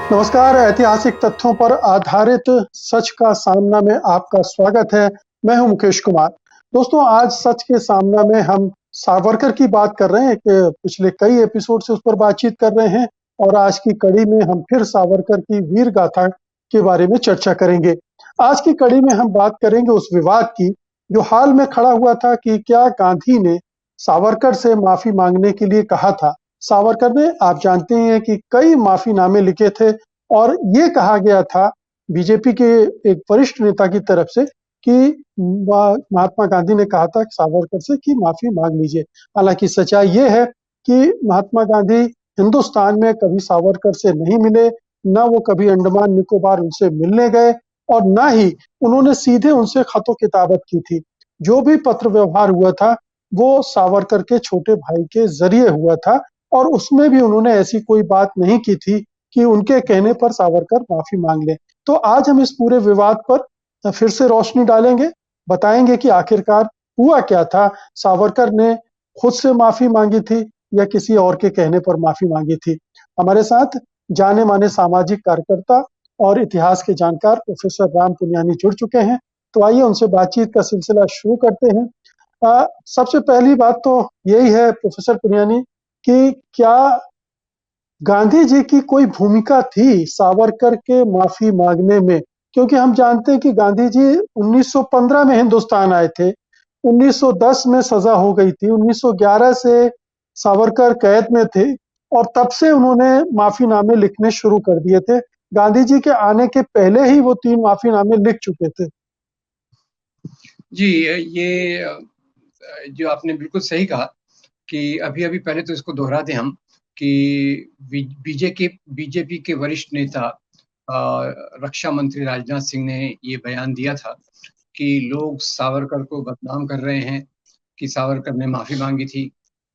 नमस्कार, ऐतिहासिक तथ्यों पर आधारित सच का सामना में आपका स्वागत है। मैं हूं मुकेश कुमार। दोस्तों, आज सच के सामना में हम सावरकर की बात कर रहे हैं कि पिछले कई एपिसोड से उस पर बातचीत कर रहे हैं और आज की कड़ी में हम फिर सावरकर की वीर गाथा के बारे में चर्चा करेंगे। आज की कड़ी में हम बात करेंगे उस विवाद की जो हाल में खड़ा हुआ था कि क्या गांधी ने सावरकर से माफी मांगने के लिए कहा था। सावरकर ने, आप जानते हैं कि कई माफीनामे लिखे थे और ये कहा गया था बीजेपी के एक वरिष्ठ नेता की तरफ से कि महात्मा गांधी ने कहा था कि सावरकर से कि माफी मांग लीजिए। हालांकि सच्चाई ये है कि महात्मा गांधी हिंदुस्तान में कभी सावरकर से नहीं मिले, न वो कभी अंडमान निकोबार उनसे मिलने गए और न ही उन्होंने सीधे उनसे खतो किताबत की थी। जो भी पत्र व्यवहार हुआ था वो सावरकर के छोटे भाई के जरिए हुआ था और उसमें भी उन्होंने ऐसी कोई बात नहीं की थी कि उनके कहने पर सावरकर माफी मांग ले। तो आज हम इस पूरे विवाद पर फिर से रोशनी डालेंगे, बताएंगे कि आखिरकार हुआ क्या था, सावरकर ने खुद से माफी मांगी थी या किसी और के कहने पर माफी मांगी थी। हमारे साथ जाने माने सामाजिक कार्यकर्ता और इतिहास के जानकार प्रोफेसर राम पुनियानी जुड़ चुके हैं। तो आइए उनसे बातचीत का सिलसिला शुरू करते हैं। सबसे पहली बात तो यही है प्रोफेसर पुनियानी कि क्या गांधी जी की कोई भूमिका थी सावरकर के माफी मांगने में? क्योंकि हम जानते हैं कि गांधी जी 1915 में हिंदुस्तान आए थे, 1910 में सजा हो गई थी, 1911 से सावरकर कैद में थे और तब से उन्होंने माफीनामे लिखने शुरू कर दिए थे। गांधी जी के आने के पहले ही वो 3 माफीनामे लिख चुके थे। जी, ये जो आपने बिल्कुल सही कहा कि अभी-अभी पहले तो इसको दोहरा दें हम कि बीजेपी के वरिष्ठ नेता रक्षा मंत्री राजनाथ सिंह ने ये बयान दिया था कि लोग सावरकर को बदनाम कर रहे हैं कि सावरकर ने माफी मांगी थी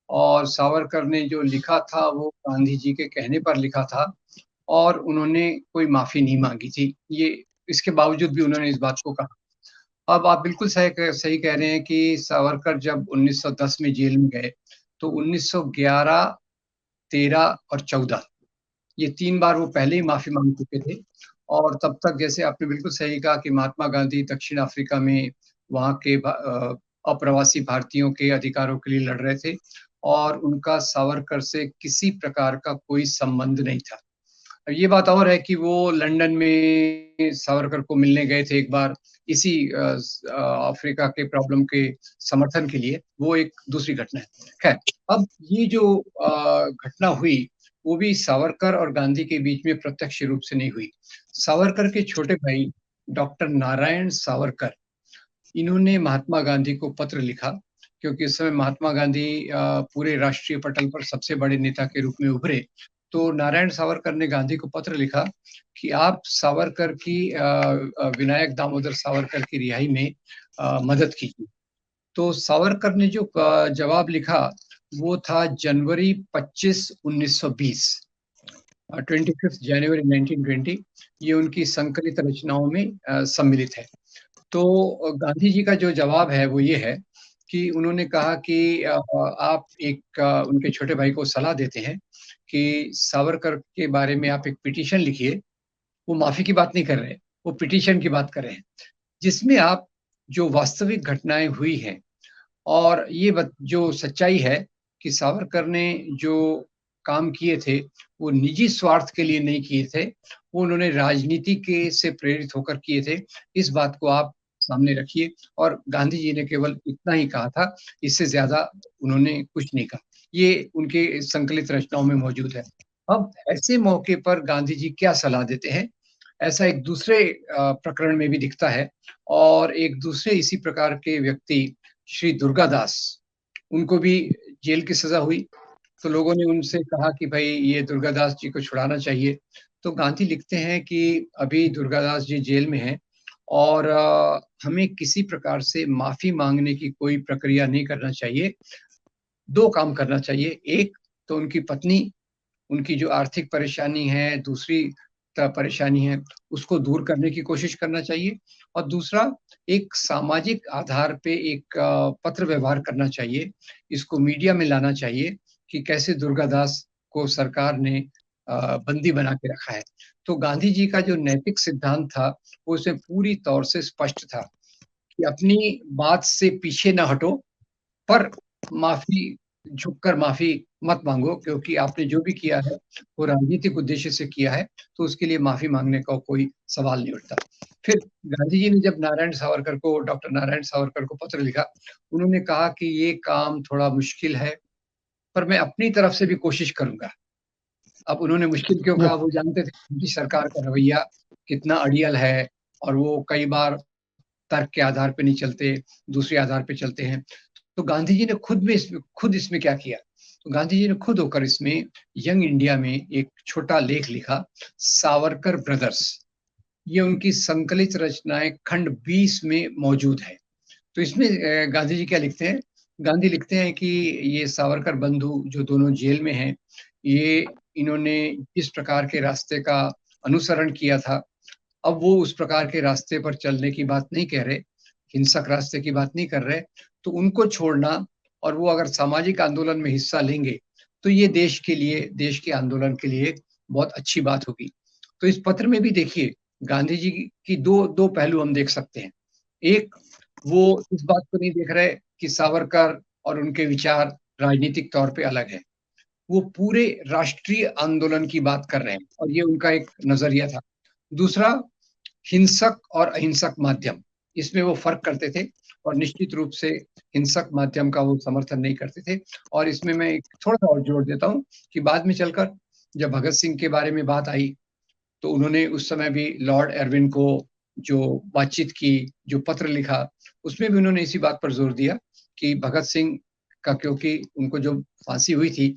और सावरकर ने जो लिखा था वो गांधी जी के कहने पर लिखा था और उन्होंने कोई माफी नहीं मांगी थी। ये इसके बावजूद भी उन्होंने इस बात को कहा। अब आप बिल्कुल सही कह रहे हैं कि सावरकर जब 1910 में जेल में गए तो 1911, 13 और 14 ये 3 बार वो पहले ही माफी मांग चुके थे और तब तक जैसे आपने बिल्कुल सही कहा कि महात्मा गांधी दक्षिण अफ्रीका में वहाँ के अप्रवासी भारतीयों के अधिकारों के लिए लड़ रहे थे और उनका सावरकर से किसी प्रकार का कोई संबंध नहीं था। ये बात और है कि वो लंदन में सावरकर को मिलने गए थे एक बार इसी अफ्रीका के प्रॉब्लम के समर्थन के लिए, वो एक दूसरी घटना है। खैर, अब ये जो घटना हुई वो भी सावरकर और गांधी के बीच में प्रत्यक्ष रूप से नहीं हुई। सावरकर के छोटे भाई डॉक्टर नारायण सावरकर, इन्होंने महात्मा गांधी को पत्र लिखा क्योंकि इस समय महात्मा गांधी पूरे राष्ट्रीय पटल पर सबसे बड़े नेता के रूप में उभरे। तो नारायण सावरकर ने गांधी को पत्र लिखा कि आप सावरकर की विनायक दामोदर सावरकर की रिहाई में मदद कीजिए। तो सावरकर ने जो जवाब लिखा वो था जनवरी 25, 1920, 25 जनवरी 1920। ये उनकी संकलित रचनाओं में सम्मिलित है। तो गांधी जी का जो जवाब है वो ये है कि उन्होंने कहा कि आप उनके छोटे भाई को सलाह देते हैं कि सावरकर के बारे में आप एक पिटीशन लिखिए। वो माफी की बात नहीं कर रहे, वो पिटीशन की बात कर रहे हैं जिसमें आप जो वास्तविक घटनाएं हुई हैं और जो सच्चाई है कि सावरकर ने जो काम किए थे वो निजी स्वार्थ के लिए नहीं किए थे, वो उन्होंने राजनीति के से प्रेरित होकर किए थे। इस बात को आप सामने रखिए। और गांधी जी ने केवल इतना ही कहा था, इससे ज्यादा उन्होंने कुछ नहीं कहा। ये उनके संकलित रचनाओं में मौजूद है। अब ऐसे मौके पर गांधी जी क्या सलाह देते हैं, ऐसा एक दूसरे प्रकरण में भी दिखता है। और एक दूसरे इसी प्रकार के व्यक्ति श्री दुर्गादास, उनको भी जेल की सजा हुई। तो लोगों ने उनसे कहा कि भाई ये दुर्गादास जी को छुड़ाना चाहिए। तो गांधी लिखते हैं कि अभी दुर्गादास जी जेल में हैं और हमें किसी प्रकार से माफी मांगने की कोई प्रक्रिया नहीं करना चाहिए। 2 काम करना चाहिए। एक तो उनकी पत्नी, उनकी जो आर्थिक परेशानी है, दूसरी परेशानी है, उसको दूर करने की कोशिश करना चाहिए। और दूसरा, एक सामाजिक आधार पे एक पत्र व्यवहार करना चाहिए। इसको मीडिया में लाना चाहिए कि कैसे दुर्गादास को सरकार ने बंदी बना के रखा है। तो गांधी जी का जो नैतिक सिद्धांत था वो उसमें पूरी तौर से स्पष्ट था कि अपनी बात से पीछे न हटो, पर माफी झुककर माफी मत मांगो, क्योंकि आपने जो भी किया है वो राजनीतिक उद्देश्य से किया है, तो उसके लिए माफी मांगने का कोई सवाल नहीं उठता। फिर गांधी जी ने जब डॉक्टर नारायण सावरकर को पत्र लिखा, उन्होंने कहा कि ये काम थोड़ा मुश्किल है, पर मैं अपनी तरफ से भी कोशिश करूंगा। अब उन्होंने मुश्किल क्यों जी, कहा, वो जानते थे उनकी सरकार का रवैया कितना अड़ियल है, और वो कई बार तर्क के आधार पे नहीं चलते, दूसरे आधार पे चलते हैं। तो गांधी जी ने खुद इसमें क्या किया, तो गांधी जी ने खुद होकर इसमें यंग इंडिया में एक छोटा लेख लिखा, सावरकर ब्रदर्स। ये उनकी संकलित रचनाएं खंड 20 में मौजूद है। तो इसमें गांधी जी क्या लिखते हैं, गांधी लिखते हैं कि ये सावरकर बंधु जो दोनों जेल में हैं, ये इन्होंने जिस प्रकार के रास्ते का अनुसरण किया था, अब वो उस प्रकार के रास्ते पर चलने की बात नहीं कह रहे, हिंसक रास्ते की बात नहीं कर रहे, तो उनको छोड़ना और वो अगर सामाजिक आंदोलन में हिस्सा लेंगे तो ये देश के लिए, देश के आंदोलन के लिए बहुत अच्छी बात होगी। तो इस पत्र में भी देखिए गांधी जी की दो दो पहलू हम देख सकते हैं। एक, वो इस बात को नहीं देख रहे कि सावरकर और उनके विचार राजनीतिक तौर पे अलग है, वो पूरे राष्ट्रीय आंदोलन की बात कर रहे हैं और ये उनका एक नजरिया था। दूसरा, हिंसक और अहिंसक माध्यम, इसमें वो फर्क करते थे और निश्चित रूप से हिंसक माध्यम का वो समर्थन नहीं करते थे। और इसमें मैं एक थोड़ा सा और जोड़ देता हूँ कि बाद में चलकर जब भगत सिंह के बारे में बात आई, तो उन्होंने उस समय भी लॉर्ड एर्विन को जो बातचीत की, जो पत्र लिखा, उसमें भी उन्होंने इसी बात पर जोर दिया कि भगत सिंह का, क्योंकि उनको जो फांसी हुई थी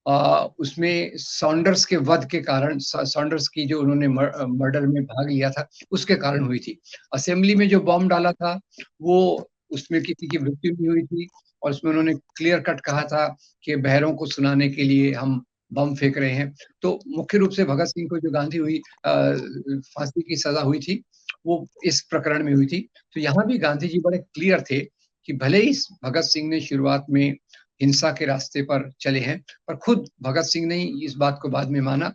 उसमें सॉन्डर्स के वध के कारण, सॉन्डर्स की जो उन्होंने मर्डर में भाग लिया था उसके कारण हुई थी। असेंबली में जो बॉम्ब डाला था वो, उसमें किसी की मृत्यु नहीं हुई थी, और उसमें उन्होंने क्लियर कट कहा था कि बहरों को सुनाने के लिए हम बम फेंक रहे हैं। तो मुख्य रूप से भगत सिंह को जो गांधी हुई फांसी की सजा हुई थी वो इस प्रकरण में हुई थी। तो यहाँ भी गांधी जी बड़े क्लियर थे कि भले ही भगत सिंह ने शुरुआत में हिंसा के रास्ते पर चले हैं, पर खुद भगत सिंह ने इस बात को बाद में माना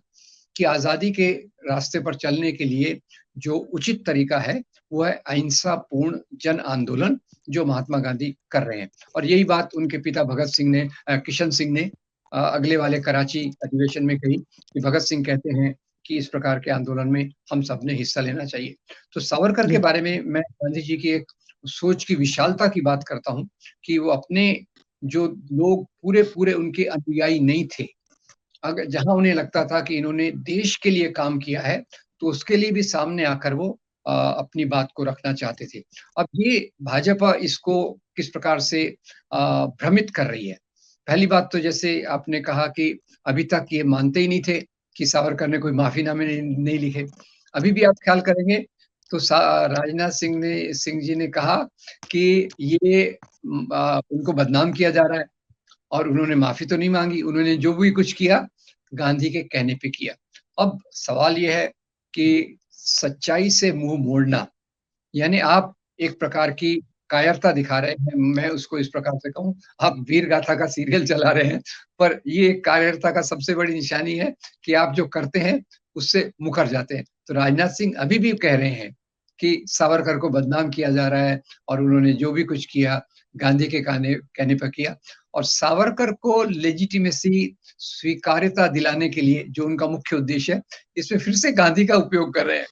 कि आजादी के रास्ते पर चलने के लिए जो उचित तरीका है वो है अहिंसा पूर्ण जन आंदोलन, जो महात्मा गांधी कर रहे हैं। और यही बात उनके पिता भगत सिंह ने, किशन सिंह ने अगले वाले कराची अधिवेशन में कही कि भगत सिंह कहते हैं कि इस प्रकार के आंदोलन में हम सब ने हिस्सा लेना चाहिए। तो सावरकर के जी, बारे में मैं गांधी जी की एक सोच की विशालता की बात करता हूँ कि वो अपने, जो लोग पूरे पूरे उनके अनुयायी नहीं थे, अगर जहां उन्हें लगता था कि इन्होंने देश के लिए काम किया है, तो उसके लिए भी सामने आकर वो अपनी बात को रखना चाहते थे। अब ये भाजपा इसको किस प्रकार से भ्रमित कर रही है। पहली बात तो जैसे आपने कहा कि अभी तक ये मानते ही नहीं थे कि सावरकर ने कोई माफीनामे नहीं लिखे। अभी भी आप ख्याल करेंगे तो राजनाथ सिंह जी ने कहा कि ये उनको बदनाम किया जा रहा है, और उन्होंने माफी तो नहीं मांगी, उन्होंने जो भी कुछ किया गांधी के कहने पे किया। अब सवाल यह है कि सच्चाई से मुंह मोड़ना, यानी आप एक प्रकार की कायरता दिखा रहे हैं, मैं उसको इस प्रकार से कहूं, आप वीर गाथा का सीरियल चला रहे हैं, पर ये एक कायरता का सबसे बड़ी निशानी है कि आप जो करते हैं उससे मुकर जाते हैं। तो राजनाथ सिंह अभी भी कह रहे हैं कि सावरकर को बदनाम किया जा रहा है और उन्होंने जो भी कुछ किया गांधी के कहने पर किया। और सावरकर को लेजिटिमेसी, स्वीकार्यता दिलाने के लिए जो उनका मुख्य उद्देश्य है, इसमें फिर से गांधी का उपयोग कर रहे हैं।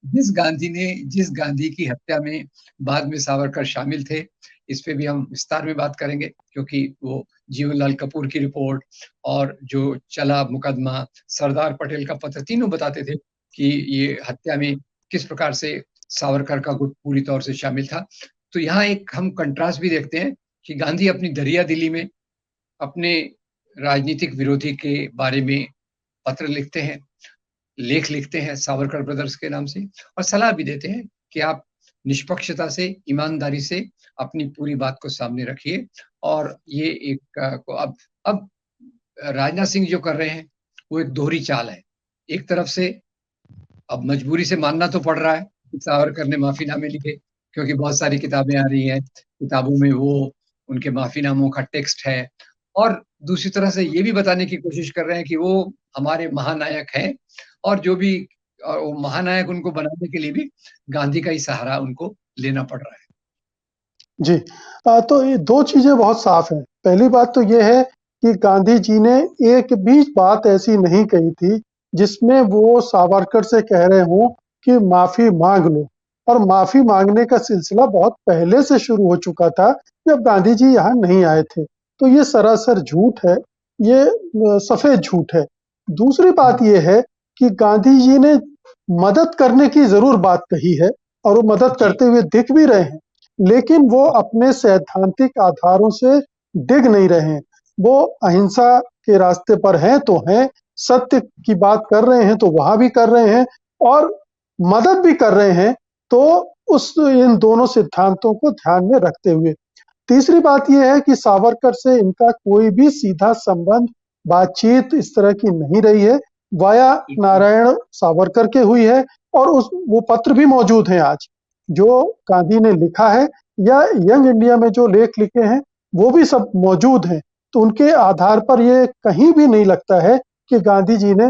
जिस गांधी की हत्या में बाद में सावरकर शामिल थे, इस पे भी हम विस्तार में बात करेंगे, क्योंकि वो जीवनलाल कपूर की रिपोर्ट और जो चला मुकदमा, सरदार पटेल का पत्र, तीनों बताते थे कि ये हत्या में किस प्रकार से सावरकर का गुट पूरी तौर से शामिल था। तो यहाँ एक हम कंट्रास्ट भी देखते हैं कि गांधी अपनी दरिया दिली में अपने राजनीतिक विरोधी के बारे में पत्र लिखते हैं, लेख लिखते हैं सावरकर ब्रदर्स के नाम से, और सलाह भी देते हैं कि आप निष्पक्षता से, ईमानदारी से अपनी पूरी बात को सामने रखिए। और ये एक अब राजनाथ सिंह जो कर रहे हैं वो एक दोहरी चाल है। एक तरफ से अब मजबूरी से मानना तो पड़ रहा है कि सावरकर ने माफीनामे लिखे, क्योंकि बहुत सारी किताबें आ रही हैं, किताबों में वो उनके माफीनामों का टेक्स्ट है। और दूसरी तरह से ये भी बताने की कोशिश कर रहे हैं कि वो हमारे महानायक हैं, और जो भी वो महानायक उनको बनाने के लिए भी गांधी का ही सहारा उनको लेना पड़ रहा है। जी। तो ये 2 चीज़ें बहुत साफ हैं। पहली बात तो ये है कि गांधी जी ने एक भी बात ऐसी नहीं कही थी, जिसमें वो सावरकर से कह रहे हों कि माफ़ी माँग लो, और माफ़ी माँगने का सिलसिला बहुत पहले से शुरू हो चुका था, जब गांधी जी यहाँ नहीं आए थे। तो ये सरासर झूठ है, ये सफ़ेद झूठ है। दूसरी बात ये है कि गांधी जी ने मदद करने की ज़रूर बात कही है, और वो मदद जी। करते हुए दिख भी रहे हैं। लेकिन वो अपने सैद्धांतिक आधारों से डिग नहीं रहे हैं। वो अहिंसा के रास्ते पर हैं तो हैं, सत्य की बात कर रहे हैं तो वहाँ भी कर रहे हैं, और मदद भी कर रहे हैं, तो उस इन दोनों सिद्धांतों को ध्यान में रखते हुए। तीसरी बात ये है कि सावरकर से इनका कोई भी सीधा संबंध, बातचीत इस तरह की नहीं रही है, वाया नारायण सावरकर के हुई है, और वो पत्र भी मौजूद हैं आज, जो गांधी ने लिखा है, या यंग इंडिया में जो लेख लिखे हैं, वो भी सब मौजूद हैं। तो उनके आधार पर ये कहीं भी नहीं लगता है कि गांधी जी ने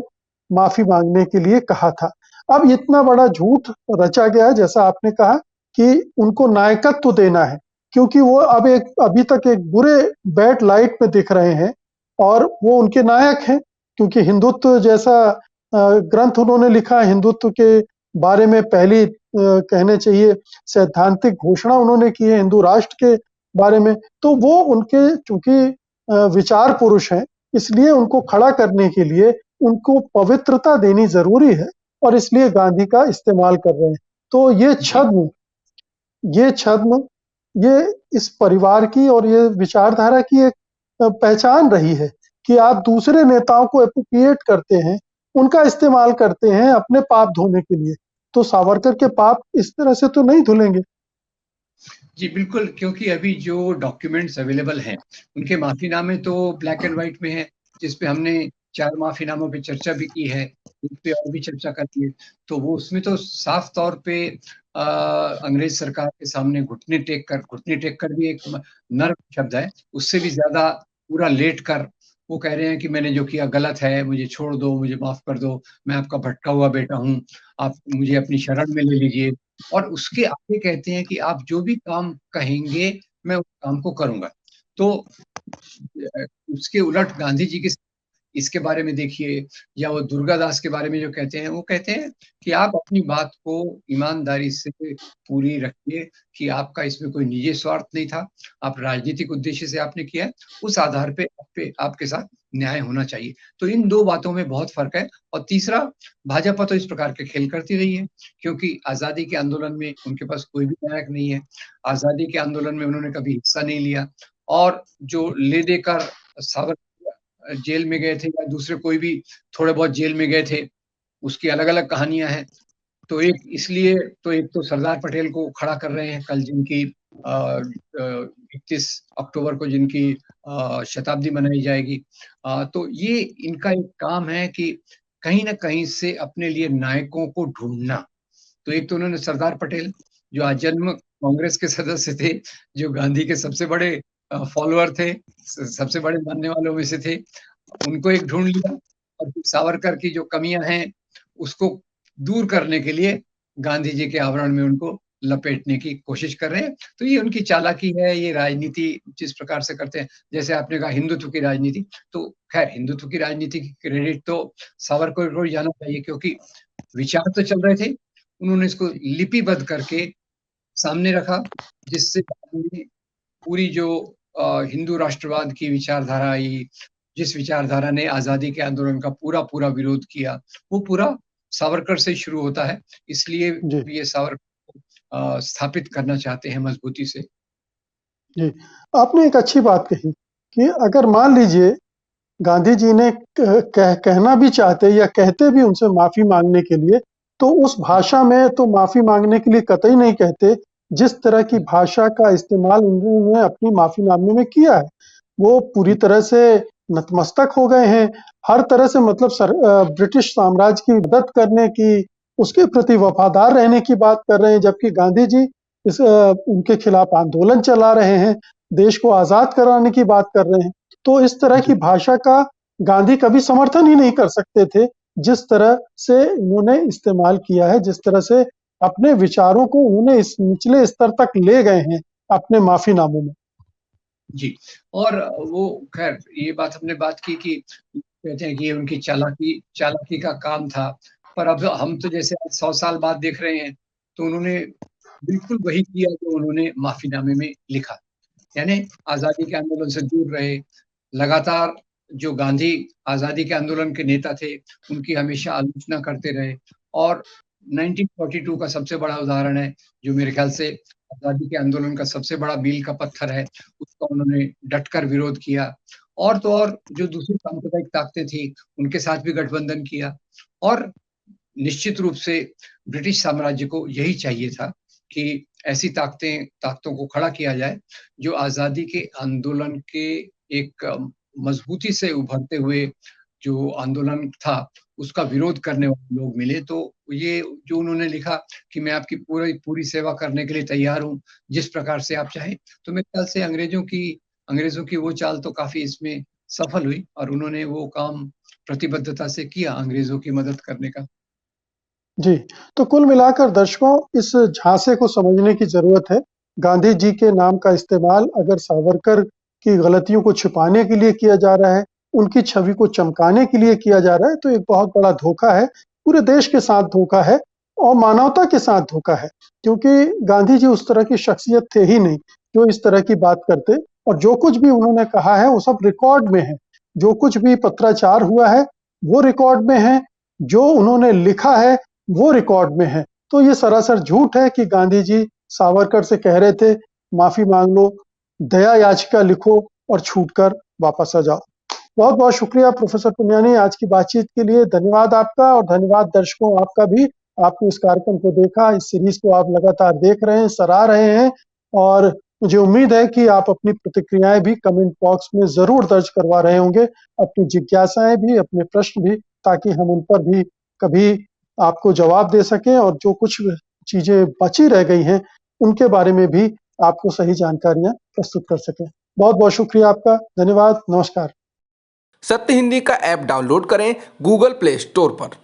माफी मांगने के लिए कहा था। अब इतना बड़ा झूठ रचा गया है, जैसा आपने कहा कि उनको नायकत्व देना है, क्योंकि वो अभी तक एक बुरे बैड लाइट में दिख रहे हैं, और वो उनके नायक हैं, क्योंकि हिंदुत्व जैसा ग्रंथ उन्होंने लिखा, हिंदुत्व के बारे में पहली कहने चाहिए सैद्धांतिक घोषणा उन्होंने की है हिंदू राष्ट्र के बारे में। तो वो उनके चूंकि विचार पुरुष हैं, इसलिए उनको खड़ा करने के लिए उनको पवित्रता देनी जरूरी है, और इसलिए गांधी का इस्तेमाल कर रहे हैं। तो ये छद्म ये इस परिवार की और ये विचारधारा की एक पहचान रही है कि आप दूसरे नेताओं को एप्रोप्रिएट करते हैं, उनका इस्तेमाल करते हैं अपने पाप धोने के लिए। तो सावरकर के पाप इस तरह से तो नहीं धुलेंगे। जी बिल्कुल, क्योंकि अभी जो डॉक्यूमेंट्स अवेलेबल हैं, उनके माफीनामे तो ब्लैक एंड व्हाइट में है, जिसपे हमने 4 माफीनामों पे चर्चा भी की है, उस पे और भी चर्चा करनी है। तो वो उसमें तो साफ तौर पे अंग्रेज सरकार के सामने घुटने टेक कर भी एक नर्म शब्द है, उससे भी ज्यादा पूरा लेट कर वो कह रहे हैं कि मैंने जो किया गलत है, मुझे छोड़ दो, मुझे माफ कर दो, मैं आपका भटका हुआ बेटा हूँ, आप मुझे अपनी शरण में ले लीजिए। और उसके आगे कहते हैं कि आप जो भी काम कहेंगे मैं उस काम को करूंगा। तो उसके उलट गांधी जी की इसके बारे में देखिए, या वो दुर्गादास के बारे में जो कहते हैं, वो कहते हैं कि आप अपनी बात को ईमानदारी से पूरी रखिए, कि आपका इसमें कोई निजी स्वार्थ नहीं था, आप राजनीतिक उद्देश्य से आपने किया, उस आधार पे आपके साथ न्याय होना चाहिए। तो इन 2 बातों में बहुत फर्क है। और तीसरा, भाजपा तो इस प्रकार के खेल करती रही है, क्योंकि आजादी के आंदोलन में उनके पास कोई भी नायक नहीं है, आजादी के आंदोलन में उन्होंने कभी हिस्सा नहीं लिया, और जो ले देकर सावरकर जेल में गए थे, या दूसरे कोई भी थोड़े बहुत जेल में गए थे, उसकी अलग अलग कहानियां हैं। तो एक इसलिए तो एक तो सरदार पटेल को खड़ा कर रहे हैं, कल जिनकी 31 अक्टूबर को जिनकी शताब्दी मनाई जाएगी। तो ये इनका एक काम है कि कहीं ना कहीं से अपने लिए नायकों को ढूंढना। तो एक तो उन्होंने सरदार पटेल, जो आजन्म कांग्रेस के सदस्य थे, जो गांधी के सबसे बड़े फॉलोअर थे, सबसे बड़े मानने वालों में से थे, उनको एक ढूंढ लिया। और सावरकर की जो कमियां हैं उसको दूर करने के लिए गांधी जी के आवरण में उनको लपेटने की कोशिश कर रहे हैं। तो ये उनकी चालाकी है, ये राजनीति जिस प्रकार से करते हैं। जैसे आपने कहा हिंदुत्व की राजनीति, तो खैर हिंदुत्व की राजनीति की क्रेडिट तो सावरकर को जाना चाहिए, क्योंकि विचार तो चल रहे थे, उन्होंने इसको लिपिबद्ध करके सामने रखा, जिससे पूरी जो हिंदू राष्ट्रवाद की विचारधारा आई, जिस विचारधारा ने आजादी के आंदोलन का पूरा पूरा विरोध किया, वो पूरा सावरकर से शुरू होता है। इसलिए जी। ये सावरकर स्थापित करना चाहते हैं मजबूती से। जी। आपने एक अच्छी बात कही कि अगर मान लीजिए गांधी जी ने कहना भी चाहते या कहते भी उनसे माफी मांगने के लिए, तो उस भाषा में तो माफी मांगने के लिए कतई नहीं कहते, जिस तरह की भाषा का इस्तेमाल उन्होंने अपनी माफीनामे में किया है। वो पूरी तरह से नतमस्तक हो गए हैं, हर तरह से, मतलब ब्रिटिश साम्राज्य की मदद करने की, उसके प्रति वफादार रहने की बात कर रहे हैं, जबकि गांधी जी उनके खिलाफ आंदोलन चला रहे हैं, देश को आजाद कराने की बात कर रहे हैं। तो इस तरह की भाषा का गांधी कभी समर्थन ही नहीं कर सकते थे, जिस तरह से उन्होंने इस्तेमाल किया है, जिस तरह से अपने विचारों को उन्होंने इस निचले स्तर तक ले गए हैं अपने माफीनामों में। जी। और वो खैर ये बात हमने बात की कि कहते हैं कि ये उनकी चालाकी चालाकी का काम था, पर अब हम तो जैसे 100 साल बाद देख रहे हैं, तो उन्होंने बिल्कुल वही किया जो उन्होंने माफीनामे में लिखा। यानी आजादी के आंदोलन से दूर रहे, लगातार जो गांधी आजादी के आंदोलन के नेता थे, उनकी हमेशा आलोचना करते रहे। और 1942 का सबसे बड़ा उदाहरण है, जो मेरे ख्याल से आजादी के आंदोलन का सबसे बड़ा मील का पत्थर है, उसका उन्होंने डटकर विरोध किया। और तो और जो दूसरी सांप्रदायिक ताकतें थी, उनके साथ भी गठबंधन किया। और निश्चित रूप से ब्रिटिश साम्राज्य को यही चाहिए था कि ऐसी ताकतों को खड़ा किया जाए, जो आजादी के आंदोलन के एक मजबूती से उभरते हुए जो आंदोलन था, उसका विरोध करने वाले लोग मिले। तो ये जो उन्होंने लिखा कि मैं आपकी पूरी सेवा करने के लिए तैयार हूँ, जिस प्रकार से आप चाहें। तो मेरे ख्याल से अंग्रेजों की वो चाल तो काफी इसमें सफल हुई, और उन्होंने वो काम प्रतिबद्धता से किया अंग्रेजों की मदद करने का। जी, तो कुल मिलाकर दर्शकों, इस झांसे को समझने की जरूरत है। गांधी जी के नाम का इस्तेमाल अगर सावरकर की गलतियों को छुपाने के लिए किया जा रहा है, उनकी छवि को चमकाने के लिए किया जा रहा है, तो एक बहुत बड़ा धोखा है। पूरे देश के साथ धोखा है और मानवता के साथ धोखा है, क्योंकि गांधी जी उस तरह की शख्सियत थे ही नहीं जो इस तरह की बात करते। और जो कुछ भी उन्होंने कहा है वो सब रिकॉर्ड में है। जो कुछ भी पत्राचार हुआ है वो रिकॉर्ड में है, जो उन्होंने लिखा है वो रिकॉर्ड में है। तो ये सरासर झूठ है कि गांधी जी सावरकर से कह रहे थे माफी मांग लो, दया याचिका लिखो और छूटकर वापस आ जाओ। बहुत बहुत शुक्रिया प्रोफेसर पुनियानी आज की बातचीत के लिए। धन्यवाद आपका, और धन्यवाद दर्शकों आपका भी। आपने इस कार्यक्रम को देखा, इस सीरीज को आप लगातार देख रहे हैं, सराह रहे हैं, और मुझे उम्मीद है कि आप अपनी प्रतिक्रियाएं भी कमेंट बॉक्स में जरूर दर्ज करवा रहे होंगे, अपनी जिज्ञासाएं भी, अपने प्रश्न भी, ताकि हम उन पर भी कभी आपको जवाब दे सकें, और जो कुछ चीजें बची रह गई हैं उनके बारे में भी आपको सही जानकारियां प्रस्तुत कर सकें। बहुत बहुत शुक्रिया आपका। धन्यवाद। नमस्कार। सत्य हिंदी का ऐप डाउनलोड करें गूगल प्ले स्टोर पर।